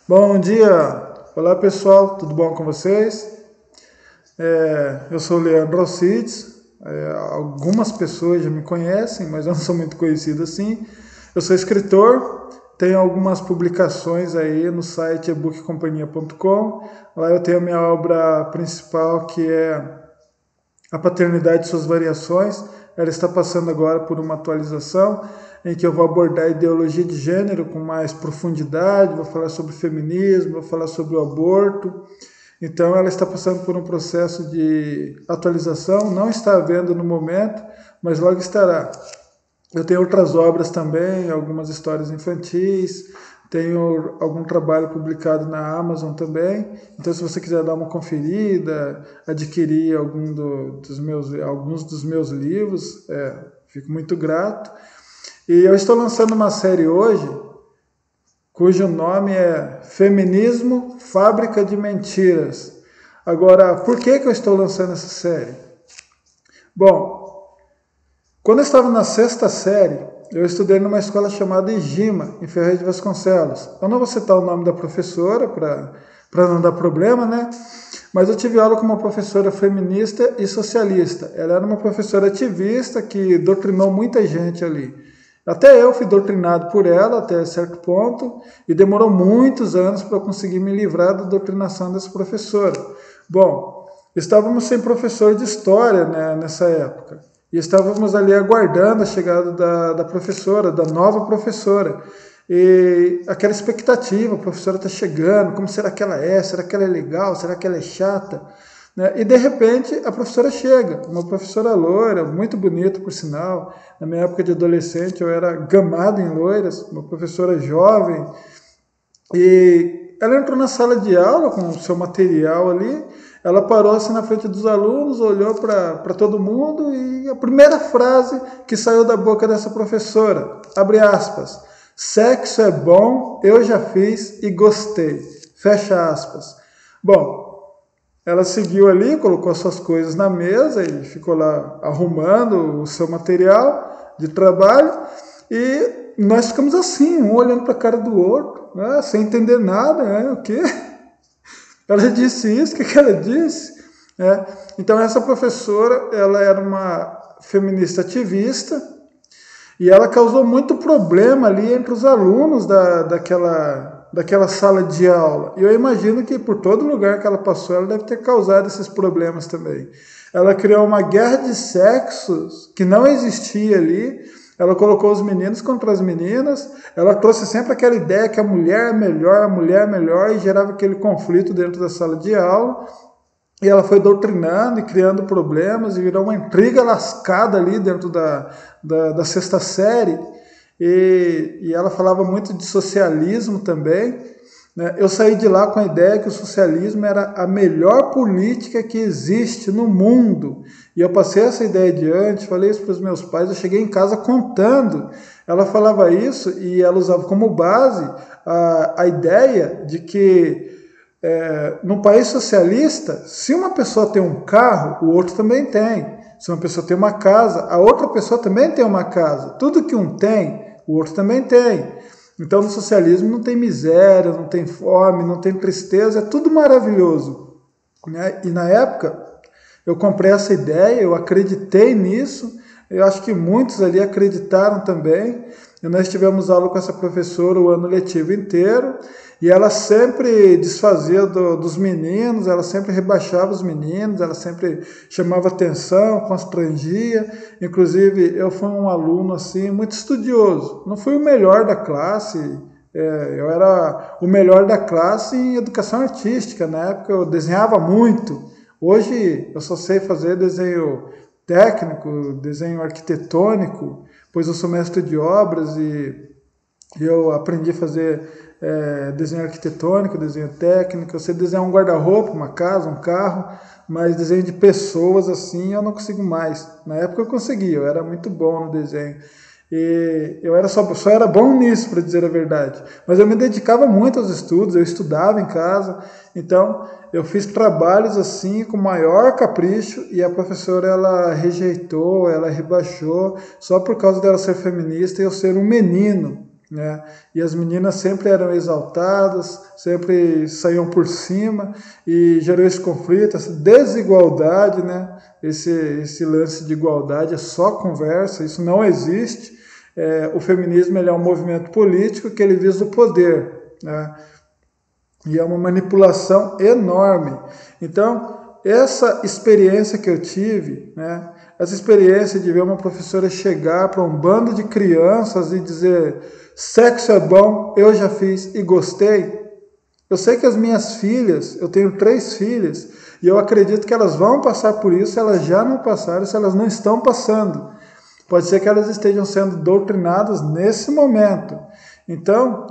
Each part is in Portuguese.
Bom dia! Olá pessoal, tudo bom com vocês? Eu sou o Leandro Alcides. Algumas pessoas já me conhecem, mas eu não sou muito conhecido assim. Eu sou escritor, tenho algumas publicações aí no site ebookcompanhia.com. Lá eu tenho a minha obra principal, que é A Paternidade e Suas Variações. Ela está passando agora por uma atualização em que eu vou abordar a ideologia de gênero com mais profundidade, vou falar sobre feminismo, vou falar sobre o aborto. Então ela está passando por um processo de atualização, não está havendo no momento, mas logo estará. Eu tenho outras obras também, algumas histórias infantis, tenho algum trabalho publicado na Amazon também. Então, se você quiser dar uma conferida, adquirir alguns dos meus livros, fico muito grato. E eu estou lançando uma série hoje, cujo nome é Feminismo, Fábrica de Mentiras. Agora, por que eu estou lançando essa série? Bom, quando eu estava na sexta série, eu estudei numa escola chamada Igima, em Ferreira de Vasconcelos. Eu não vou citar o nome da professora para não dar problema, né? Mas eu tive aula com uma professora feminista e socialista. Ela era uma professora ativista que doutrinou muita gente ali. Até eu fui doutrinado por ela até certo ponto e demorou muitos anos para eu conseguir me livrar da doutrinação dessa professora. Bom, estávamos sem professor de história, né, nessa época. E estávamos ali aguardando a chegada da professora, da nova professora. E aquela expectativa, a professora está chegando, como será que ela é? Será que ela é legal? Será que ela é chata? Né? E de repente a professora chega, uma professora loira, muito bonita por sinal. Na minha época de adolescente eu era gamado em loiras, uma professora jovem. E ela entrou na sala de aula com o seu material ali. Ela parou assim na frente dos alunos, olhou para todo mundo e a primeira frase que saiu da boca dessa professora, abre aspas, sexo é bom, eu já fiz e gostei, fecha aspas. Bom, ela seguiu ali, colocou suas coisas na mesa e ficou lá arrumando o seu material de trabalho e nós ficamos assim, um olhando para a cara do outro, né, sem entender nada, né, o quê? Ela disse isso, o que ela disse? Então essa professora, ela era uma feminista ativista e ela causou muito problema ali entre os alunos daquela sala de aula. E eu imagino que por todo lugar que ela passou, ela deve ter causado esses problemas também. Ela criou uma guerra de sexos que não existia ali. Ela colocou os meninos contra as meninas, ela trouxe sempre aquela ideia que a mulher é melhor, e gerava aquele conflito dentro da sala de aula, e ela foi doutrinando e criando problemas, e virou uma intriga lascada ali dentro da sexta série, e ela falava muito de socialismo também, né? Eu saí de lá com a ideia que o socialismo era a melhor política que existe no mundo. E eu passei essa ideia adiante, falei isso para os meus pais, eu cheguei em casa contando. Ela falava isso e ela usava como base a ideia de que num país socialista, se uma pessoa tem um carro, o outro também tem. Se uma pessoa tem uma casa, a outra pessoa também tem uma casa. Tudo que um tem, o outro também tem. Então, no socialismo não tem miséria, não tem fome, não tem tristeza, é tudo maravilhoso. Né? E na época, eu comprei essa ideia, eu acreditei nisso, eu acho que muitos ali acreditaram também. E nós tivemos aula com essa professora o ano letivo inteiro, e ela sempre desfazia dos meninos, ela sempre rebaixava os meninos, ela sempre chamava atenção, constrangia. Inclusive, eu fui um aluno assim muito estudioso. Não fui o melhor da classe, eu era o melhor da classe em educação artística. Na época eu desenhava muito. Hoje eu só sei fazer desenho técnico, desenho arquitetônico, pois eu sou mestre de obras e eu aprendi a fazer desenho arquitetônico, desenho técnico. Eu sei desenhar um guarda-roupa, uma casa, um carro, mas desenho de pessoas assim eu não consigo mais. Na época eu conseguia, eu era muito bom no desenho. E eu era só era bom nisso, para dizer a verdade. Mas eu me dedicava muito aos estudos, eu estudava em casa. Então, eu fiz trabalhos assim com maior capricho e a professora ela rejeitou, ela rebaixou, só por causa dela ser feminista e eu ser um menino. né? E as meninas sempre eram exaltadas, sempre saíam por cima, e gerou esse conflito, essa desigualdade, né? Esse lance de igualdade é só conversa, isso não existe. O feminismo ele é um movimento político que ele visa o poder, né? E é uma manipulação enorme. Então, essa experiência que eu tive, né? Essa experiência de ver uma professora chegar para um bando de crianças e dizer: sexo é bom, eu já fiz e gostei. Eu sei que as minhas filhas, eu tenho 3 filhas, e eu acredito que elas vão passar por isso, se elas já não passaram, se elas não estão passando. Pode ser que elas estejam sendo doutrinadas nesse momento. Então,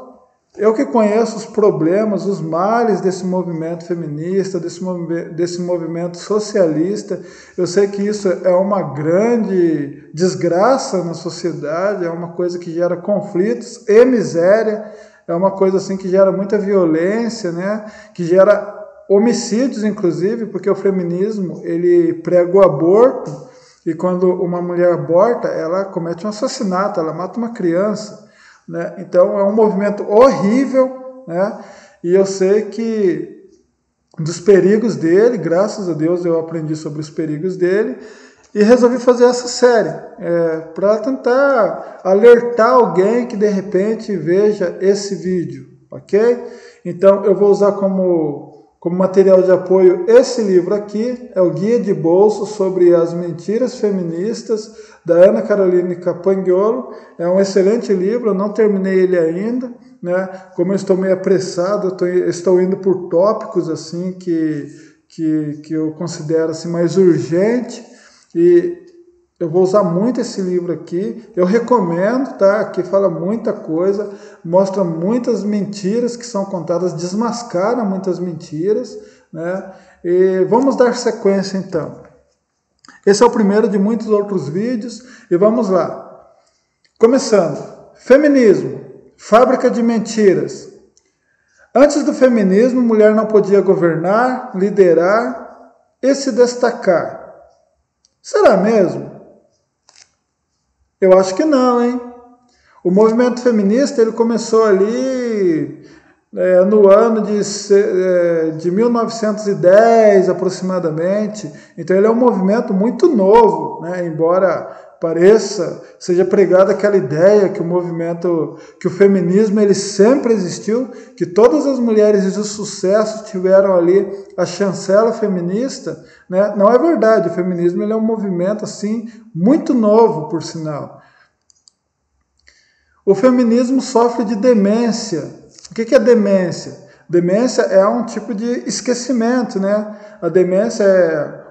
eu que conheço os problemas, os males desse movimento feminista, desse movimento socialista, eu sei que isso é uma grande desgraça na sociedade, é uma coisa que gera conflitos e miséria, é uma coisa assim que gera muita violência, né? Que gera homicídios, inclusive, porque o feminismo ele prega o aborto, e quando uma mulher aborta, ela comete um assassinato, ela mata uma criança, né? Então é um movimento horrível, né? E eu sei que dos perigos dele, graças a Deus eu aprendi sobre os perigos dele e resolvi fazer essa série para tentar alertar alguém que de repente veja esse vídeo, ok? Então eu vou usar como material de apoio esse livro aqui, é o Guia de Bolso sobre as Mentiras Feministas, da Ana Caroline Campagnolo. É um excelente livro, eu não terminei ele ainda, né? Como eu estou meio apressado, eu estou indo por tópicos assim que eu considero assim, mais urgente, e eu vou usar muito esse livro aqui, eu recomendo, tá? Aqui fala muita coisa, mostra muitas mentiras que são contadas, desmascara muitas mentiras, né? E vamos dar sequência então. Esse é o primeiro de muitos outros vídeos, e vamos lá. Começando, feminismo, fábrica de mentiras. Antes do feminismo, mulher não podia governar, liderar e se destacar. Será mesmo? Eu acho que não, hein? O movimento feminista ele começou ali no ano de 1910 aproximadamente. Então ele é um movimento muito novo, né? Embora seja pregada aquela ideia que que o feminismo ele sempre existiu, que todas as mulheres de sucesso tiveram ali a chancela feminista, né? Não é verdade, o feminismo ele é um movimento assim muito novo, por sinal. O feminismo sofre de demência. O que é demência? Demência é um tipo de esquecimento, né? A demência é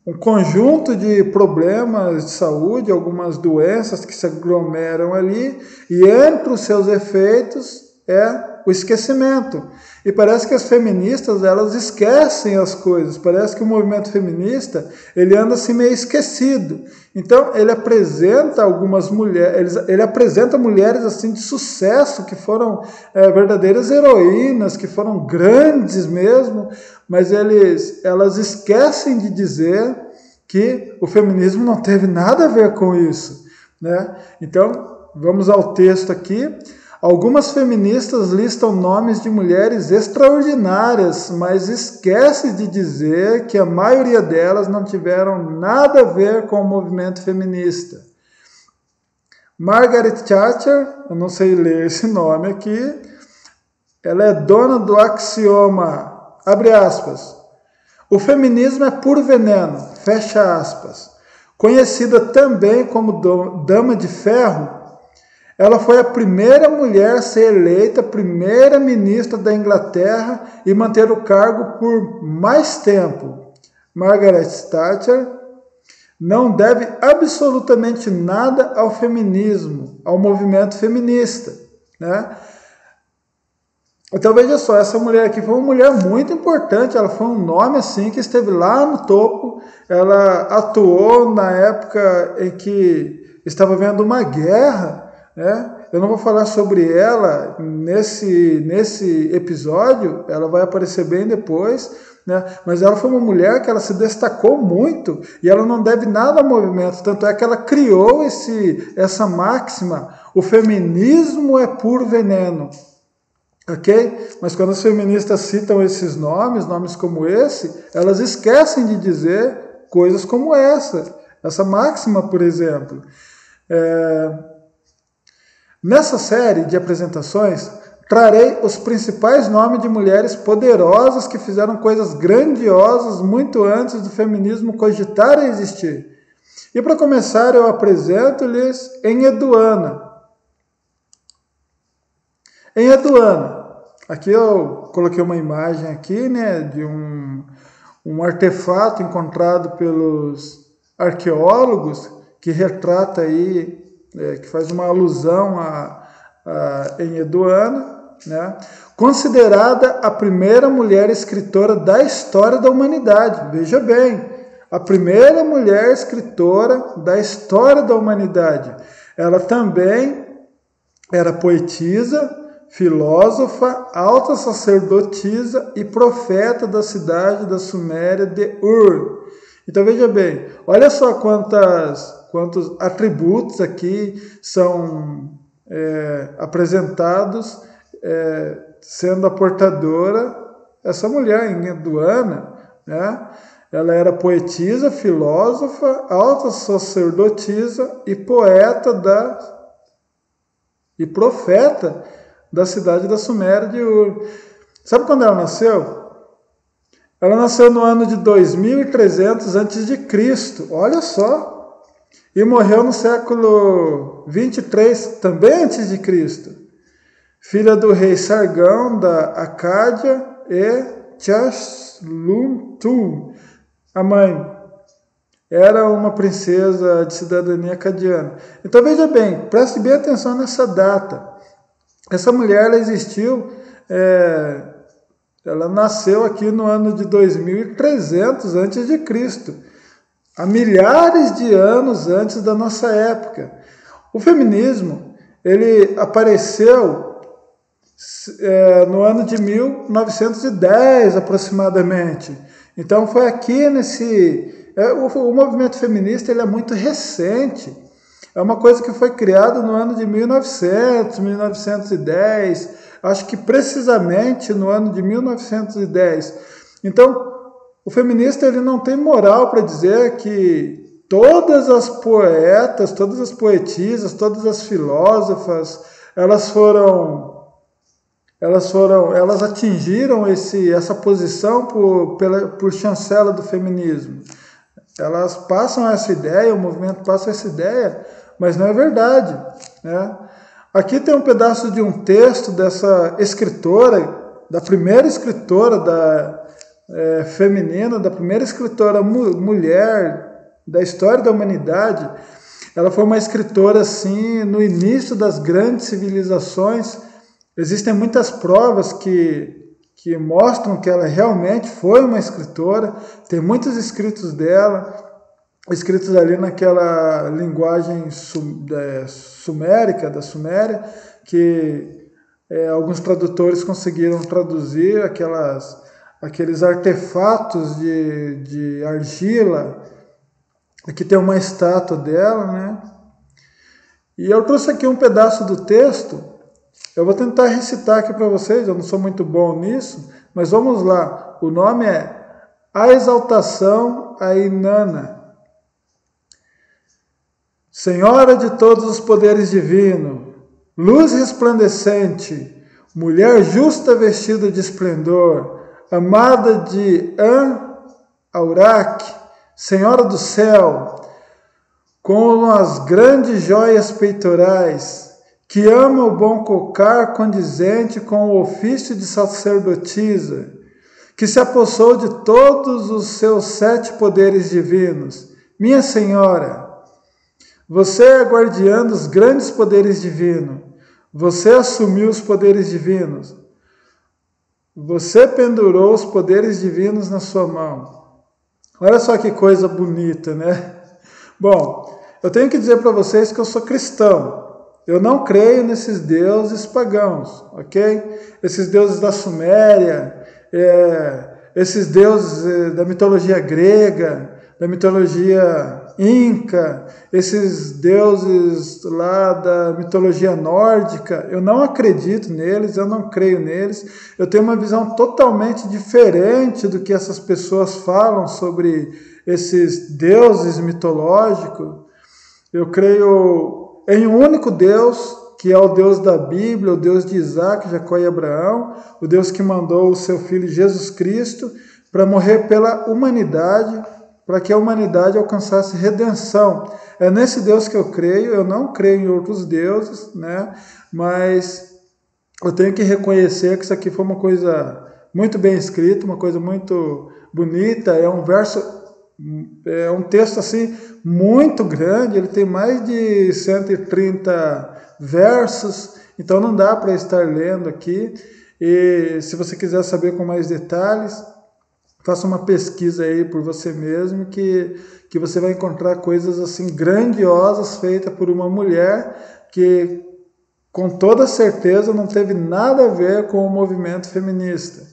um conjunto de problemas de saúde, algumas doenças que se aglomeram ali, e entre os seus efeitos é o esquecimento. E parece que as feministas, elas esquecem as coisas, parece que o movimento feminista, ele anda assim meio esquecido. Então, ele apresenta algumas mulheres, ele apresenta mulheres assim de sucesso, que foram verdadeiras heroínas, que foram grandes mesmo, mas elas esquecem de dizer que o feminismo não teve nada a ver com isso, né? Então, vamos ao texto aqui. Algumas feministas listam nomes de mulheres extraordinárias, mas esquecem de dizer que a maioria delas não tiveram nada a ver com o movimento feminista. Margaret Thatcher, eu não sei ler esse nome aqui, ela é dona do axioma, abre aspas, o feminismo é puro veneno, fecha aspas. Conhecida também como Dama de Ferro, ela foi a primeira mulher a ser eleita primeira-ministra da Inglaterra e manter o cargo por mais tempo. Margaret Thatcher não deve absolutamente nada ao feminismo, ao movimento feminista, né? Então veja só, essa mulher aqui foi uma mulher muito importante, ela foi um nome assim que esteve lá no topo, ela atuou na época em que estava havendo uma guerra, né? Eu não vou falar sobre ela nesse episódio, ela vai aparecer bem depois, né? Mas ela foi uma mulher que ela se destacou muito e ela não deve nada ao movimento, tanto é que ela criou essa máxima, O feminismo é puro veneno. Ok? Mas quando as feministas citam esses nomes como esse, elas esquecem de dizer coisas como essa máxima, por exemplo. Nessa série de apresentações, trarei os principais nomes de mulheres poderosas que fizeram coisas grandiosas muito antes do feminismo cogitar a existir. E para começar, eu apresento-lhes Enheduanna. Enheduanna. Aqui eu coloquei uma imagem aqui, né, de um artefato encontrado pelos arqueólogos que retrata aí, que faz uma alusão a Enheduanna, né, considerada a primeira mulher escritora da história da humanidade. Veja bem, a primeira mulher escritora da história da humanidade. Ela também era poetisa, filósofa, alta sacerdotisa e profeta da cidade da Suméria de Ur. Então veja bem, olha só quantos atributos aqui são apresentados, sendo a portadora essa mulher, Enheduanna, né? Ela era poetisa, filósofa, alta sacerdotisa e e profeta da cidade da Suméria de Ur. Sabe quando ela nasceu? Ela nasceu no ano de 2300 a.C., olha só, e morreu no século 23, também antes de Cristo. Filha do rei Sargão da Acádia e Chasluntun. A mãe era uma princesa de cidadania acadiana. Então veja bem, preste bem atenção nessa data. Essa mulher, ela existiu, ela nasceu aqui no ano de 2300 a.C., há milhares de anos antes da nossa época. O feminismo, ele apareceu no ano de 1910, aproximadamente. Então foi aqui o movimento feminista, ele é muito recente. É uma coisa que foi criada no ano de 1900, 1910, acho que precisamente no ano de 1910. Então, o feminista, ele não tem moral para dizer que todas as poetas, todas as poetisas, todas as filósofas, elas atingiram essa posição por chancela do feminismo. Elas passam essa ideia, o movimento passa essa ideia, mas não é verdade, né? Aqui tem um pedaço de um texto dessa escritora, da primeira escritora feminina, da primeira escritora mulher da história da humanidade. Ela foi uma escritora, assim, no início das grandes civilizações. Existem muitas provas que mostram que ela realmente foi uma escritora. Tem muitos escritos dela, escritos ali naquela linguagem sumérica, da Suméria, que alguns tradutores conseguiram traduzir aqueles artefatos de argila. Aqui tem uma estátua dela, né? E eu trouxe aqui um pedaço do texto. Eu vou tentar recitar aqui para vocês, eu não sou muito bom nisso, mas vamos lá. O nome é A Exaltação a Inanna. Senhora de todos os poderes divinos, luz resplandecente, mulher justa vestida de esplendor, amada de An-Aurak, Senhora do céu, com as grandes joias peitorais, que ama o bom cocar condizente com o ofício de sacerdotisa, que se apossou de todos os seus 7 poderes divinos. Minha Senhora, você é guardiã dos grandes poderes divinos. Você assumiu os poderes divinos. Você pendurou os poderes divinos na sua mão. Olha só que coisa bonita, né? Bom, eu tenho que dizer para vocês que eu sou cristão. Eu não creio nesses deuses pagãos, ok? Esses deuses da Suméria, esses deuses da mitologia grega, da mitologia Inca, esses deuses lá da mitologia nórdica, eu não acredito neles, eu não creio neles, eu tenho uma visão totalmente diferente do que essas pessoas falam sobre esses deuses mitológicos. Eu creio em um único Deus, que é o Deus da Bíblia, o Deus de Isaac, Jacó e Abraão, o Deus que mandou o seu Filho Jesus Cristo para morrer pela humanidade, para que a humanidade alcançasse redenção. É nesse Deus que eu creio, eu não creio em outros deuses, né? Mas eu tenho que reconhecer que isso aqui foi uma coisa muito bem escrita, uma coisa muito bonita, é um texto assim muito grande, ele tem mais de 130 versos, então não dá para estar lendo aqui. E se você quiser saber com mais detalhes, faça uma pesquisa aí por você mesmo, que você vai encontrar coisas assim grandiosas feitas por uma mulher que com toda certeza não teve nada a ver com o movimento feminista.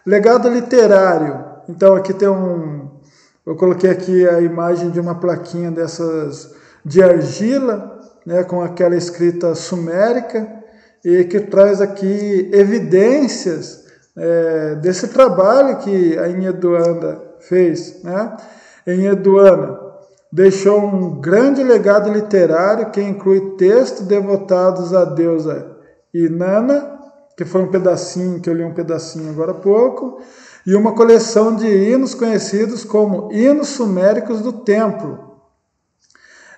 Legado literário. Então aqui tem eu coloquei aqui a imagem de uma plaquinha dessas de argila, né, com aquela escrita sumérica, e que traz aqui evidências desse trabalho que a Enheduanna fez, né? Enheduanna deixou um grande legado literário que inclui textos devotados à deusa Inanna, que foi um pedacinho, que eu li um pedacinho agora há pouco, e uma coleção de hinos conhecidos como hinos suméricos do templo.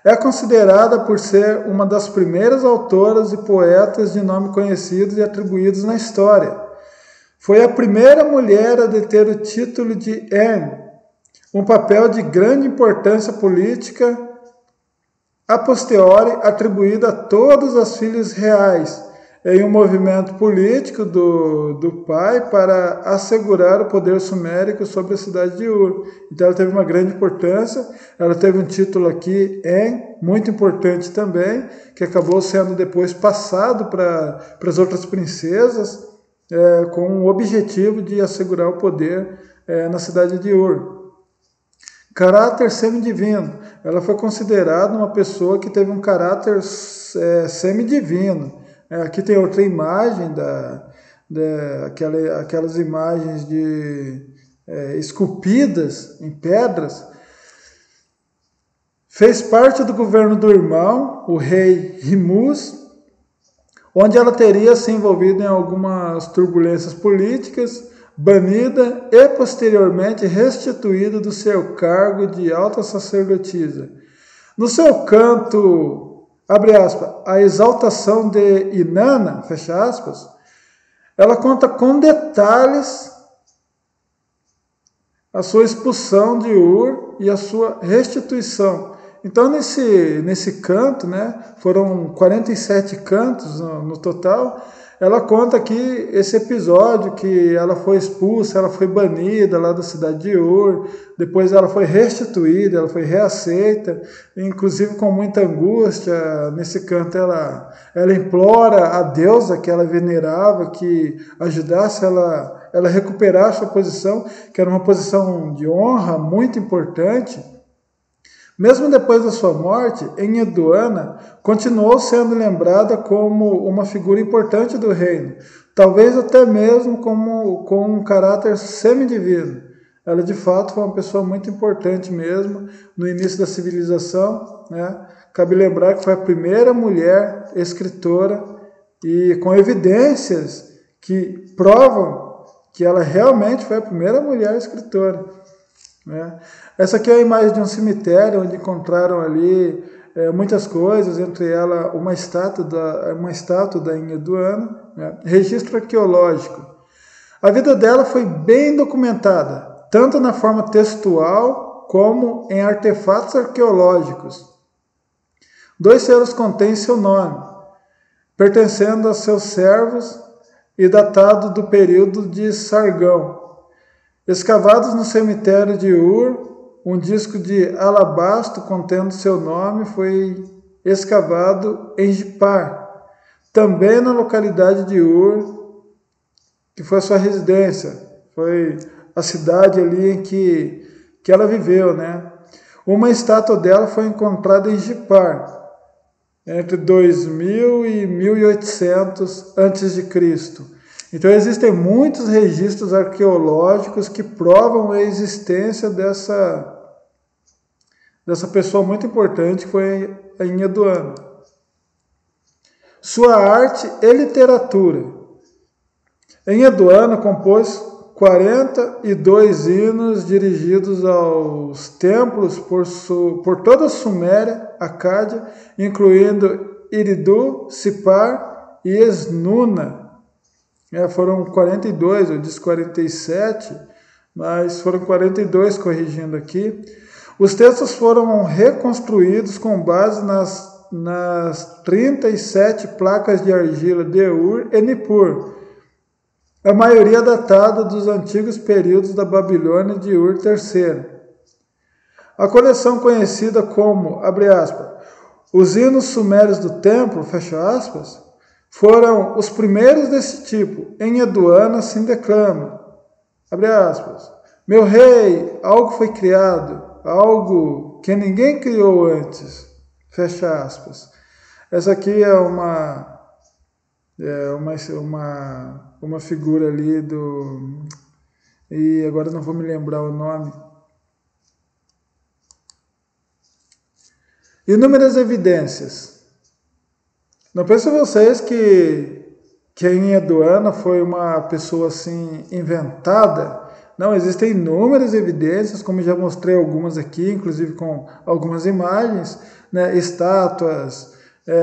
É considerada por ser uma das primeiras autoras e poetas de nome conhecidos e atribuídos na história. Foi a primeira mulher a deter o título de En, um papel de grande importância política a posteriori atribuído a todas as filhas reais, em um movimento político do pai para assegurar o poder sumérico sobre a cidade de Ur. Então ela teve uma grande importância, ela teve um título aqui, muito importante também, que acabou sendo depois passado para as outras princesas, com o objetivo de assegurar o poder na cidade de Ur. Caráter semidivino. Ela foi considerada uma pessoa que teve um caráter semidivino. Aqui tem outra imagem, aquelas imagens esculpidas em pedras. Fez parte do governo do irmão, o rei Rimuz, onde ela teria se envolvido em algumas turbulências políticas, banida e posteriormente restituída do seu cargo de alta sacerdotisa. No seu canto, abre aspas, a exaltação de Inanna, fecha aspas, ela conta com detalhes a sua expulsão de Ur e a sua restituição. Então, nesse canto, né, foram 47 cantos no total, ela conta aqui esse episódio que ela foi expulsa, ela foi banida lá da cidade de Ur, depois ela foi restituída, ela foi reaceita, inclusive com muita angústia. Nesse canto ela implora a deusa que ela venerava que ajudasse ela recuperar sua posição, que era uma posição de honra muito importante. Mesmo depois da sua morte, Enheduanna continuou sendo lembrada como uma figura importante do reino, talvez até mesmo com um caráter semidivino. Ela, de fato, foi uma pessoa muito importante mesmo no início da civilização, né? Cabe lembrar que foi a primeira mulher escritora e com evidências que provam que ela realmente foi a primeira mulher escritora, né? Essa aqui é a imagem de um cemitério onde encontraram ali muitas coisas, entre elas uma estátua da Enheduanna, né? Registro arqueológico. A vida dela foi bem documentada, tanto na forma textual como em artefatos arqueológicos. 2 selos contêm seu nome, pertencendo a seus servos e datado do período de Sargão. Escavados no cemitério de Ur, um disco de alabastro contendo seu nome foi escavado em Jipar, também na localidade de Ur, que foi a sua residência, foi a cidade ali em que ela viveu, né? Uma estátua dela foi encontrada em Gipar, entre 2000 e 1800 a.C. Então existem muitos registros arqueológicos que provam a existência dessa pessoa muito importante que foi a Rainha do Ano. Sua arte e literatura. Rainha do Ano compôs 42 hinos dirigidos aos templos por toda a Suméria, Acádia, incluindo Eridu, Sipar e Esnuna. Foram 42, eu disse 47, mas foram 42, corrigindo aqui. Os textos foram reconstruídos com base nas 37 placas de argila de Ur e Nippur, a maioria datada dos antigos períodos da Babilônia de Ur III. A coleção conhecida como, abre aspas, os hinos sumérios do templo, fecha aspas, foram os primeiros desse tipo. Em Eduana assim declama, abre aspas, meu rei, algo foi criado, algo que ninguém criou antes, fecha aspas. Essa aqui é uma figura ali do... E agora não vou me lembrar o nome. Inúmeras evidências. Não pensem vocês que em Eduana foi uma pessoa assim inventada. Não, existem inúmeras evidências, como já mostrei algumas aqui, inclusive com algumas imagens, né? Estátuas,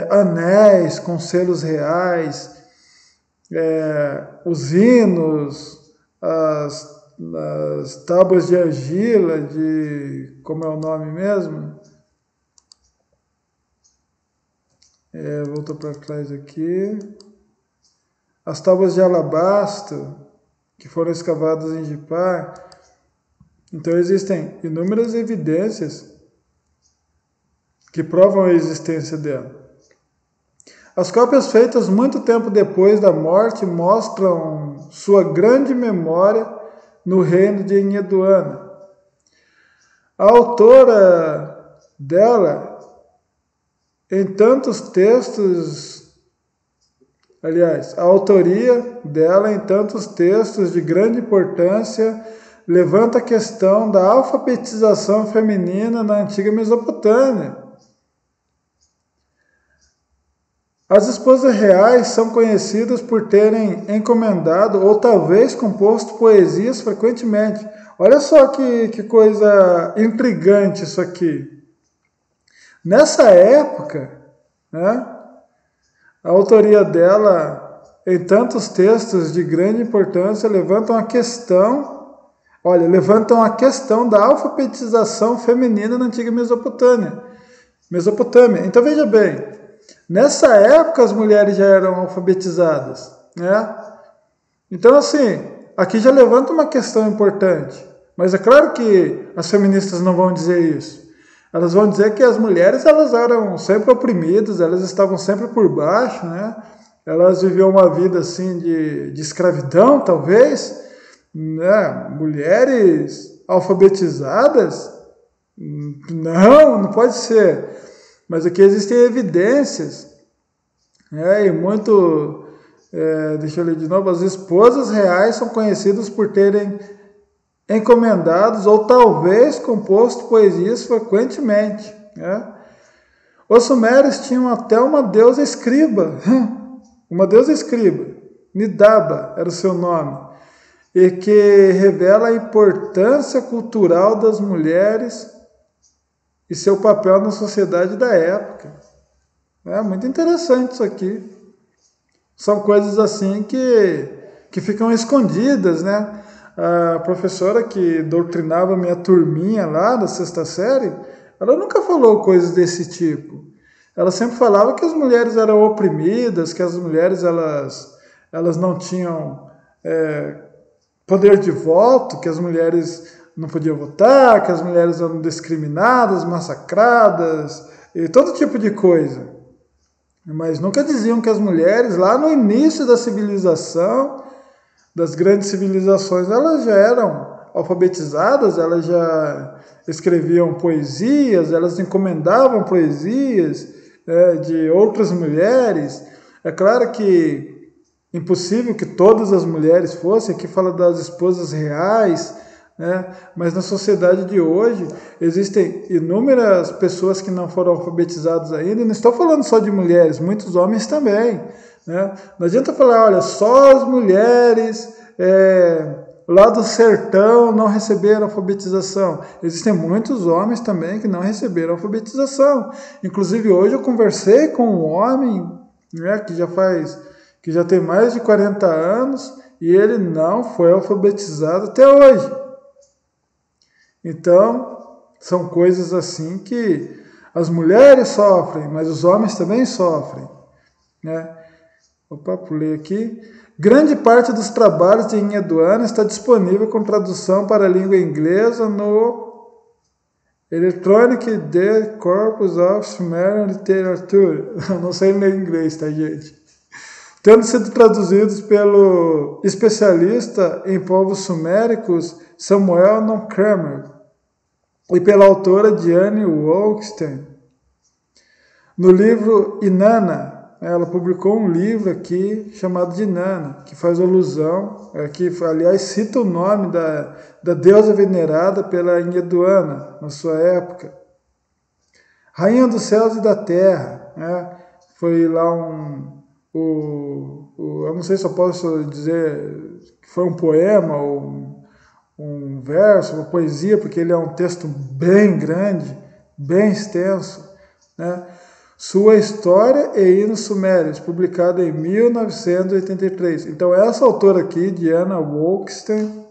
anéis com selos reais, os hinos, as tábuas de argila, como é o nome mesmo? Voltou para trás aqui. As tábuas de alabastro, que foram escavadas em Gipar. Então existem inúmeras evidências que provam a existência dela. As cópias feitas muito tempo depois da morte mostram sua grande memória no reino de Enheduanna. A autora dela, em tantos textos, a autoria dela em tantos textos de grande importância levanta a questão da alfabetização feminina na antiga Mesopotâmia. As esposas reais são conhecidas por terem encomendado ou talvez composto poesias frequentemente. Olha só que coisa intrigante isso aqui. Nessa época, né, a autoria dela em tantos textos de grande importância levantam a questão da alfabetização feminina na antiga Mesopotâmia. Então veja bem, nessa época as mulheres já eram alfabetizadas, né? Então assim, aqui já levanta uma questão importante, mas é claro que as feministas não vão dizer isso. Elas vão dizer que as mulheres elas eram sempre oprimidas, elas estavam sempre por baixo, né? Elas viviam uma vida assim de escravidão, talvez, né? Mulheres alfabetizadas? Não pode ser. Mas aqui existem evidências, né? E muito, deixa eu ler de novo, as esposas reais são conhecidas por terem encomendados ou talvez composto poesias frequentemente, né? Os sumérios tinham até uma deusa escriba, Nidaba era o seu nome, e que revela a importância cultural das mulheres e seu papel na sociedade da época. É muito interessante isso aqui. São coisas assim que ficam escondidas, né? A professora que doutrinava minha turminha lá da sexta série, ela nunca falou coisas desse tipo. Ela sempre falava que as mulheres eram oprimidas, que as mulheres elas não tinham poder de voto, que as mulheres não podiam votar, que as mulheres eram discriminadas, massacradas, e todo tipo de coisa. Mas nunca diziam que as mulheres, lá no início da civilização, das grandes civilizações, elas já eram alfabetizadas, elas já escreviam poesias, elas encomendavam poesias de outras mulheres. É claro que impossível que todas as mulheres fossem, aqui fala das esposas reais, né? Mas na sociedade de hoje existem inúmeras pessoas que não foram alfabetizadas ainda, e não estou falando só de mulheres, muitos homens também, né? Não adianta falar, olha, só as mulheres lá do sertão não receberam alfabetização. Existem muitos homens também que não receberam alfabetização. Inclusive hoje eu conversei com um homem, né, que já tem mais de 40 anos e ele não foi alfabetizado até hoje. Então, são coisas assim que as mulheres sofrem, mas os homens também sofrem, né? Opa, pulei aqui. Grande parte dos trabalhos de Inheduana está disponível com tradução para a língua inglesa no Electronic The Corpus of Sumerian Literature. Eu não sei ler inglês, tá, gente? Tendo sido traduzidos pelo especialista em povos suméricos Samuel Non Kramer e pela autora Diane Wolkstein. No livro Inanna, ela publicou um livro aqui chamado de Inanna, que faz alusão, que aliás cita o nome da deusa venerada pela Inheduana na sua época. Rainha dos céus e da terra, né? Foi lá eu não sei se eu posso dizer que foi um poema ou um verso, uma poesia, porque ele é um texto bem grande, bem extenso, né? Sua História e Hinos Sumérios, publicado em 1983. Então, essa autora aqui, Diana Wolkstein,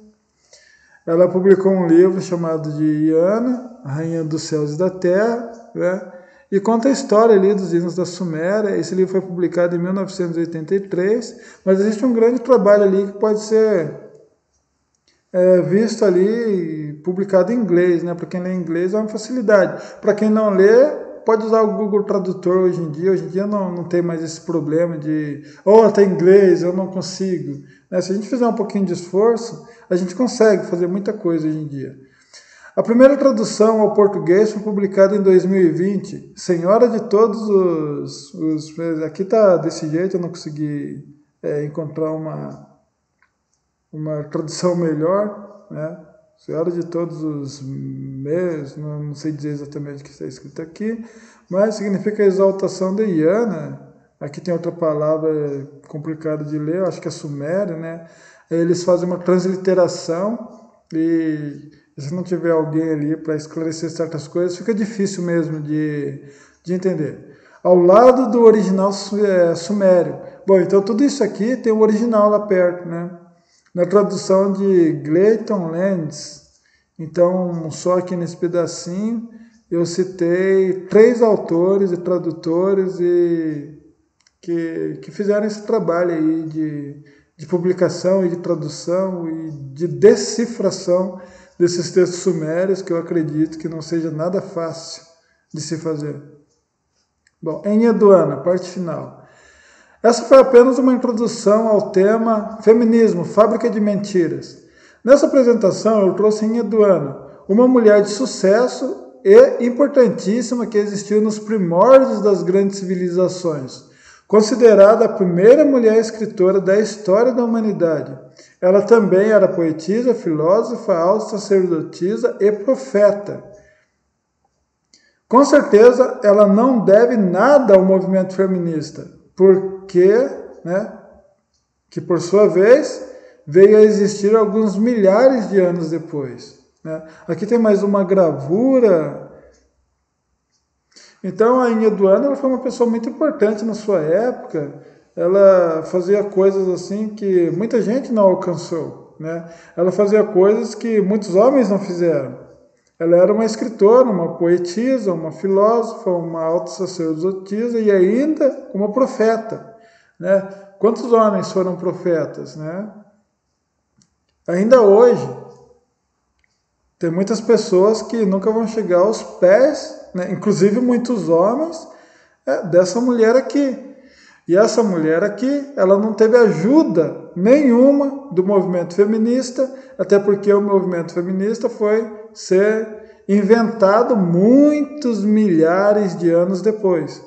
ela publicou um livro chamado de Inanna, Rainha dos Céus e da Terra, né? E conta a história ali dos hinos da Suméria. Esse livro foi publicado em 1983, mas existe um grande trabalho ali que pode ser visto ali, publicado em inglês, né? Para quem lê inglês é uma facilidade. Para quem não lê, pode usar o Google Tradutor hoje em dia. Hoje em dia não tem mais esse problema de tá em inglês, eu não consigo. Né? Se a gente fizer um pouquinho de esforço, a gente consegue fazer muita coisa hoje em dia. A primeira tradução ao português foi publicada em 2020. Senhora de todos os aqui está desse jeito, eu não consegui encontrar uma tradução melhor, né? Senhora de todos os meses, não sei dizer exatamente o que está escrito aqui, mas significa exaltação de Inanna. Aqui tem outra palavra complicada de ler, acho que é sumério, né? Eles fazem uma transliteração e se não tiver alguém ali para esclarecer certas coisas, fica difícil mesmo de entender. Ao lado do original sumério. Bom, então tudo isso aqui tem o original lá perto, né? Na tradução de Glayton Landis. Então, só aqui nesse pedacinho, eu citei 3 autores e tradutores que fizeram esse trabalho aí de publicação e de tradução e de decifração desses textos sumérios, que eu acredito que não seja nada fácil de se fazer. Bom, Enheduana, parte final. Essa foi apenas uma introdução ao tema Feminismo, Fábrica de Mentiras. Nessa apresentação eu trouxe Enheduana, uma mulher de sucesso e importantíssima que existiu nos primórdios das grandes civilizações, considerada a primeira mulher escritora da história da humanidade. Ela também era poetisa, filósofa, alta sacerdotisa e profeta. Com certeza ela não deve nada ao movimento feminista, que por sua vez veio a existir alguns milhares de anos depois, né? Aqui tem mais uma gravura. Então a Enheduana ela foi uma pessoa muito importante na sua época. Ela fazia coisas assim que muita gente não alcançou, né? Ela fazia coisas que muitos homens não fizeram. Ela era uma escritora, uma poetisa, uma filósofa, uma alta sacerdotisa e ainda uma profeta, né? Quantos homens foram profetas, né? Ainda hoje, tem muitas pessoas que nunca vão chegar aos pés, né? Inclusive muitos homens, dessa mulher aqui. E essa mulher aqui, ela não teve ajuda nenhuma do movimento feminista, até porque o movimento feminista foi ser inventado muitos milhares de anos depois.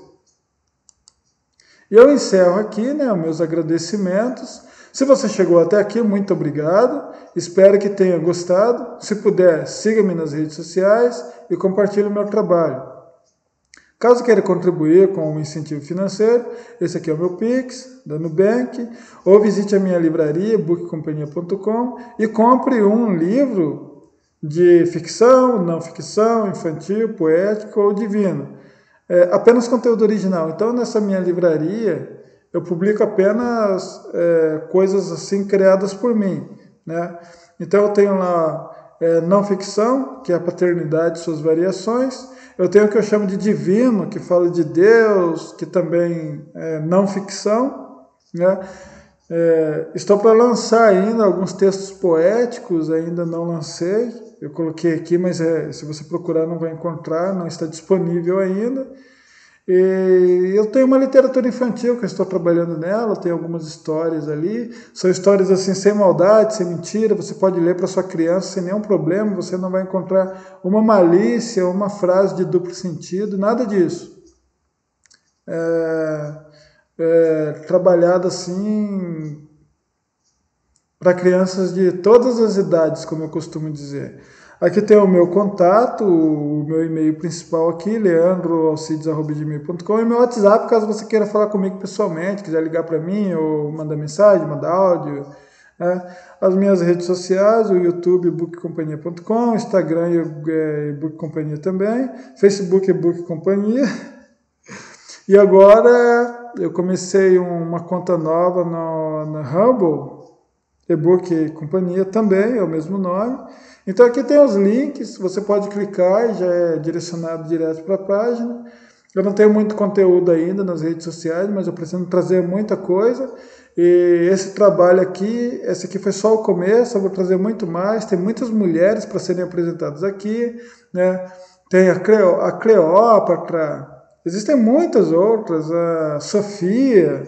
E eu encerro aqui, né, meus agradecimentos. Se você chegou até aqui, muito obrigado. Espero que tenha gostado. Se puder, siga-me nas redes sociais e compartilhe o meu trabalho. Caso queira contribuir com o incentivo financeiro, esse aqui é o meu Pix, da Nubank, ou visite a minha livraria, bookcompanhia.com, e compre um livro de ficção, não ficção, infantil, poético ou divino. Apenas conteúdo original. Então, nessa minha livraria, eu publico apenas coisas assim criadas por mim, né? Então, eu tenho lá não ficção, que é a paternidade e suas variações. Eu tenho o que eu chamo de divino, que fala de Deus, que também é não ficção, né? Estou para lançar ainda alguns textos poéticos, ainda não lancei. Eu coloquei aqui, mas se você procurar não vai encontrar, não está disponível ainda. E eu tenho uma literatura infantil que eu estou trabalhando nela, tem algumas histórias ali, são histórias assim sem maldade, sem mentira, você pode ler para sua criança sem nenhum problema, você não vai encontrar uma malícia, uma frase de duplo sentido, nada disso. Trabalhado assim para crianças de todas as idades, como eu costumo dizer. Aqui tem o meu contato, o meu e-mail principal aqui, leandroalcides@gmail.com, e meu WhatsApp, caso você queira falar comigo pessoalmente, quiser ligar para mim, ou mandar mensagem, mandar áudio. As minhas redes sociais, o YouTube, bookcompanhia.com, Instagram e Book Companhia também, Facebook é Book Companhia. E agora eu comecei uma conta nova no Humble, e-book Companhia também, é o mesmo nome. Então aqui tem os links, você pode clicar e já é direcionado direto para a página. Eu não tenho muito conteúdo ainda nas redes sociais, mas eu pretendo trazer muita coisa. E esse trabalho aqui, esse aqui foi só o começo, eu vou trazer muito mais. Tem muitas mulheres para serem apresentadas aqui, né? Tem a Cleópatra, existem muitas outras, a Sofia,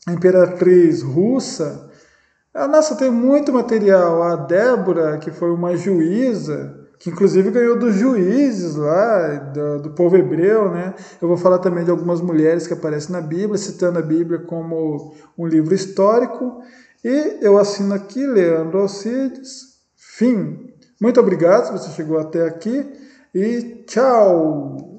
a imperatriz russa. Nossa, tem muito material. A Débora, que foi uma juíza, que inclusive ganhou dos juízes lá, do povo hebreu, né? Eu vou falar também de algumas mulheres que aparecem na Bíblia, citando a Bíblia como um livro histórico. E eu assino aqui, Leandro Alcides. Fim. Muito obrigado se você chegou até aqui e tchau!